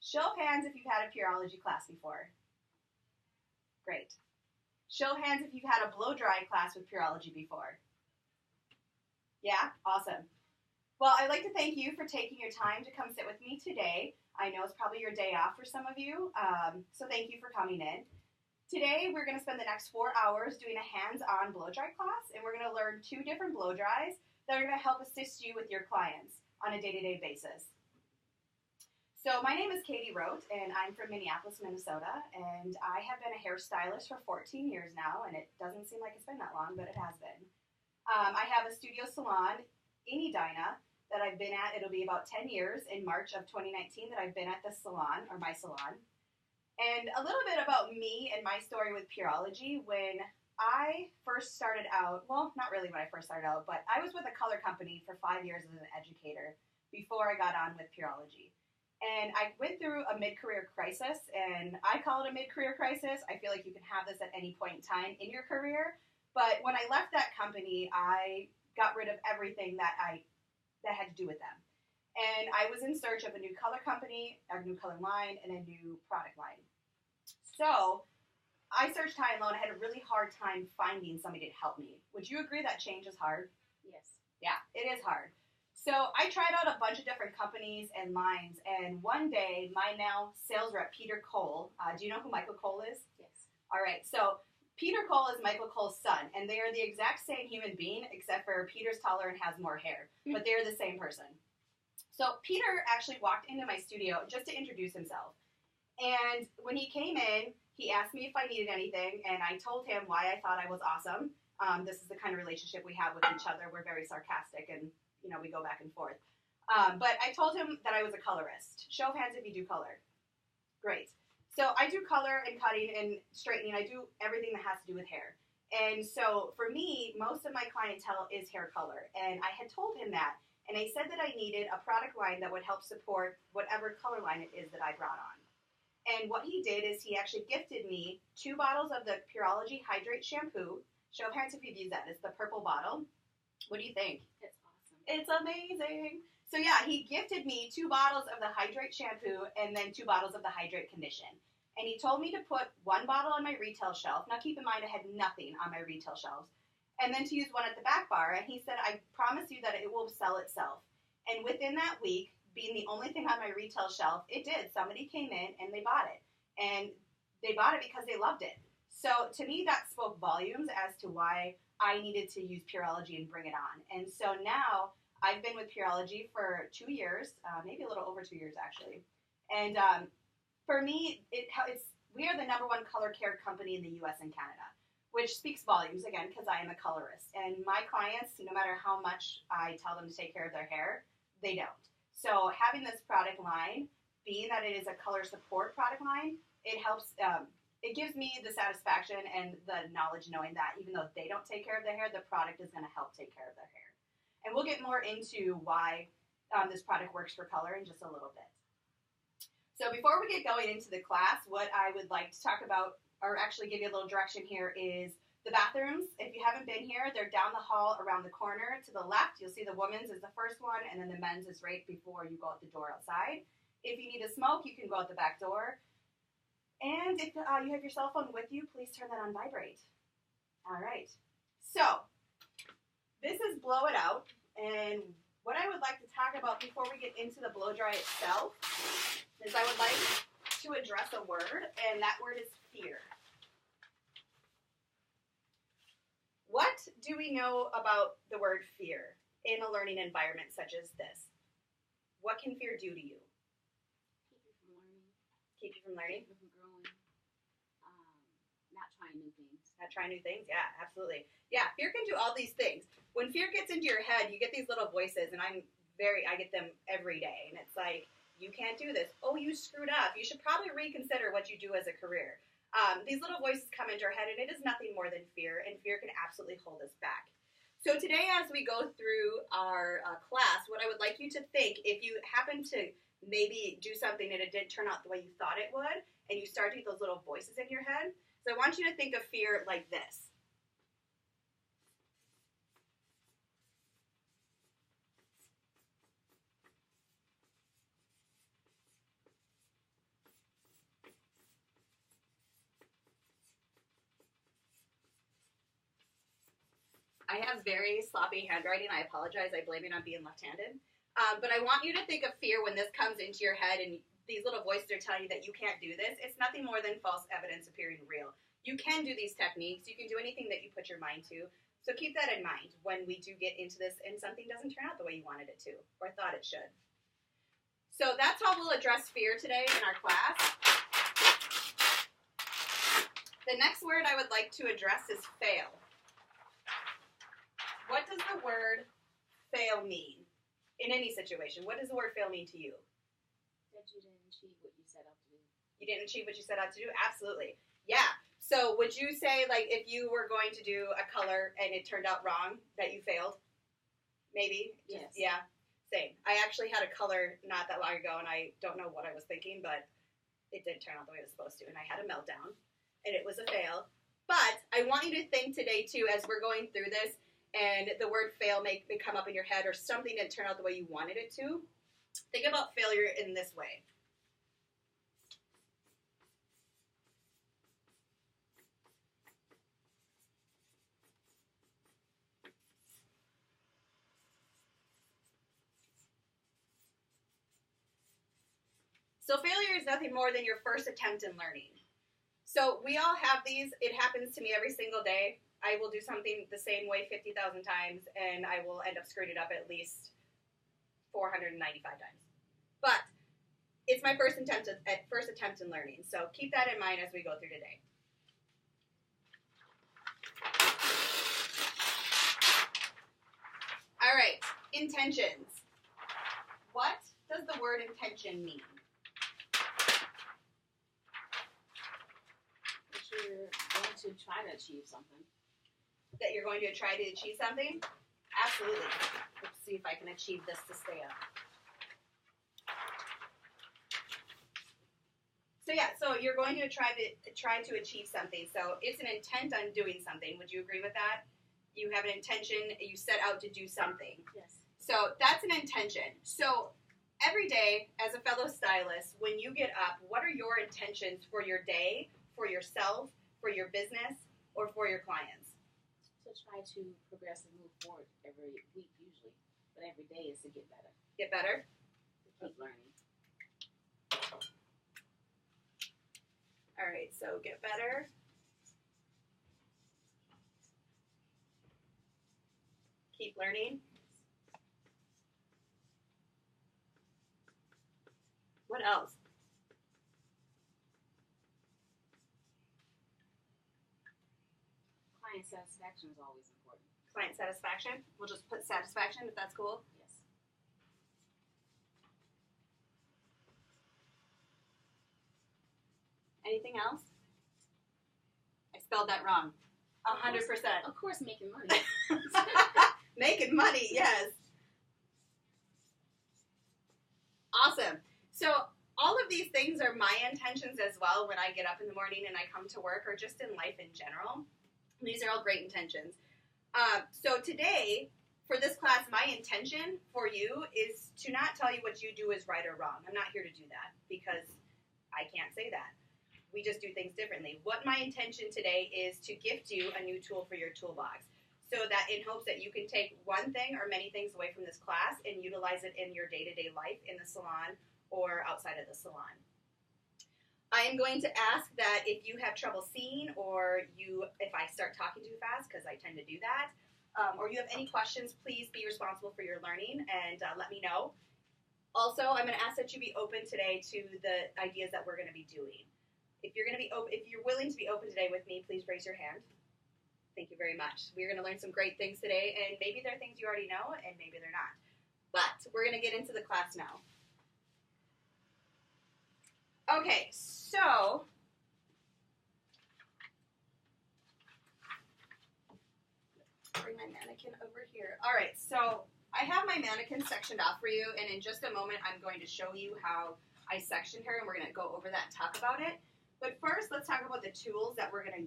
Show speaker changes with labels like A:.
A: Show of hands if you've had a Pureology class before. Great. Show of hands if you've had a blow-dry class with Pureology before. Yeah? Awesome. Well, I'd like to thank you for taking your time to come sit with me today. I know it's probably your day off for some of you, so thank you for coming in. Today, we're going to spend the next 4 hours doing a hands-on blow-dry class, and we're going to learn 2 different blow-dries that are going to help assist you with your clients on a day-to-day basis. So my name is Katie Rote, and I'm from Minneapolis, Minnesota, and I have been a hairstylist for 14 years now, and it doesn't seem like it's been that long, but it has been. I have a studio salon in Edina that I've been at. It'll be about 10 years in March of 2019 that I've been at this salon, or my salon. And a little bit about me and my story with Pureology. When I first started out, well, not really when I first started out, but I was with a color company for 5 years as an educator before I got on with Pureology. And I went through a mid-career crisis, and I call it a mid-career crisis. I feel like you can have this at any point in time in your career. But when I left that company, I got rid of everything that had to do with them. And I was in search of a new color company, a new color line, and a new product line. So I searched high and low, and I had a really hard time finding somebody to help me. Would you agree that change is hard?
B: Yes.
A: Yeah, it is hard. So I tried out a bunch of different companies and lines, and one day my now sales rep, Peter Cole, do you know who Michael Cole is?
B: Yes.
A: All right, so Peter Cole is Michael Cole's son, and they are the exact same human being, except for Peter's taller and has more hair, but they're the same person. So Peter actually walked into my studio just to introduce himself, and when he came in, he asked me if I needed anything, and I told him why I thought I was awesome. This is the kind of relationship we have with each other. We're very sarcastic, and we go back and forth. But I told him that I was a colorist. Show of hands if you do color. Great. So I do color and cutting and straightening. I do everything that has to do with hair. And so for me, most of my clientele is hair color. And I had told him that. And I said that I needed a product line that would help support whatever color line it is that I brought on. And what he did is he actually gifted me 2 bottles of the Pureology Hydrate Shampoo. Show of hands if you've used that. It's the purple bottle. What do you think?
B: It's awesome.
A: It's amazing. So yeah, he gifted me 2 bottles of the Hydrate Shampoo and then 2 bottles of the Hydrate Condition. And he told me to put 1 bottle on my retail shelf. Now keep in mind I had nothing on my retail shelves. And then to use one at the back bar. And he said, I promise you that it will sell itself. And within that week, being the only thing on my retail shelf, it did. Somebody came in and they bought it. And they bought it because they loved it. So to me, that spoke volumes as to why I needed to use Pureology and bring it on. And so now I've been with Pureology for 2 years, maybe a little over 2 years actually. And for me, we are the #1 color care company in the U.S. and Canada, which speaks volumes, again, because I am a colorist. And my clients, no matter how much I tell them to take care of their hair, they don't. So having this product line, being that it is a color support product line, it helps, it gives me the satisfaction and the knowledge knowing that even though they don't take care of their hair, the product is going to help take care of their hair. And we'll get more into why this product works for color in just a little bit. So before we get going into the class, what I would like to talk about, or actually give you a little direction here, is the bathrooms. If you haven't been here, they're down the hall around the corner. To the left, you'll see the women's is the first one, and then the men's is right before you go out the door outside. If you need to smoke, you can go out the back door. And if you have your cell phone with you, please turn that on vibrate. All right. So this is Blow It Out. And what I would like to talk about before we get into the blow dry itself is I would like to address a word, and that word is fear. What do we know about the word fear in a learning environment such as this? What can fear do to you?
B: Keep you from learning.
A: Keep you from learning?
B: Keep you from growing. Not trying new things.
A: Not trying new things? Yeah, absolutely. Yeah, fear can do all these things. When fear gets into your head, you get these little voices, and I get them every day, and it's like, you can't do this. Oh, you screwed up. You should probably reconsider what you do as a career. These little voices come into our head, and it is nothing more than fear, and fear can absolutely hold us back. So today, as we go through our class, what I would like you to think, if you happen to maybe do something and it didn't turn out the way you thought it would, and you start to get those little voices in your head, so I want you to think of fear like this. I have very sloppy handwriting. I apologize. I blame it on being left-handed. But I want you to think of fear when this comes into your head and these little voices are telling you that you can't do this. It's nothing more than false evidence appearing real. You can do these techniques. You can do anything that you put your mind to. So keep that in mind when we do get into this and something doesn't turn out the way you wanted it to or thought it should. So that's how we'll address fear today in our class. The next word I would like to address is fail. What does the word fail mean in any situation? What does the word fail mean to you?
B: That you didn't achieve what you set out to do.
A: You didn't achieve what you set out to do? Absolutely. Yeah. So would you say, like, if you were going to do a color and it turned out wrong, that you failed? Maybe?
B: Yes.
A: Yeah. Same. I actually had a color not that long ago, and I don't know what I was thinking, but it didn't turn out the way it was supposed to, and I had a meltdown, and it was a fail. But I want you to think today, too, as we're going through this, and the word fail may come up in your head or something didn't turn out the way you wanted it to. Think about failure in this way. So failure is nothing more than your first attempt in learning. So we all have these. It happens to me every single day. I will do something the same way 50,000 times, and I will end up screwing it up at least 495 times. But it's my first attempt in learning. So keep that in mind as we go through today. All right, intentions. What does the word intention mean?
B: That you're going to try to achieve something.
A: That you're going to try to achieve something? Absolutely. Let's see if I can achieve this to stay up. So yeah, so you're going to try to achieve something. So it's an intent on doing something. Would you agree with that? You have an intention, you set out to do something.
B: Yes.
A: So that's an intention. So every day, as a fellow stylist, when you get up, what are your intentions for your day, for yourself, for your business, or for your clients?
B: To try to progress and move forward every week usually, but every day is to get better.
A: Get better?
B: To keep learning.
A: All right, so get better. Keep learning. What else?
B: Client satisfaction is always important.
A: Client satisfaction. We'll just put satisfaction if that's cool.
B: Yes.
A: Anything else? I spelled that wrong. 100%.
B: Of course, making money.
A: Making money, yes. Awesome. So all of these things are my intentions as well when I get up in the morning and I come to work or just in life in general. These are all great intentions. So today, for this class, my intention for you is to not tell you what you do is right or wrong. I'm not here to do that because I can't say that. We just do things differently. What my intention today is to gift you a new tool for your toolbox so that in hopes that you can take one thing or many things away from this class and utilize it in your day-to-day life in the salon or outside of the salon. I am going to ask that if you have trouble seeing or if I start talking too fast, because I tend to do that, or you have any questions, please be responsible for your learning and let me know. Also, I'm going to ask that you be open today to the ideas that we're going to be doing. If you're willing to be open today with me, please raise your hand. Thank you very much. We're going to learn some great things today, and maybe they're things you already know, and maybe they're not. But we're going to get into the class now. Okay, so bring my mannequin over here. All right, so I have my mannequin sectioned off for you, and in just a moment, I'm going to show you how I sectioned her, and we're going to go over that and talk about it. But first, let's talk about the tools that we're going to use.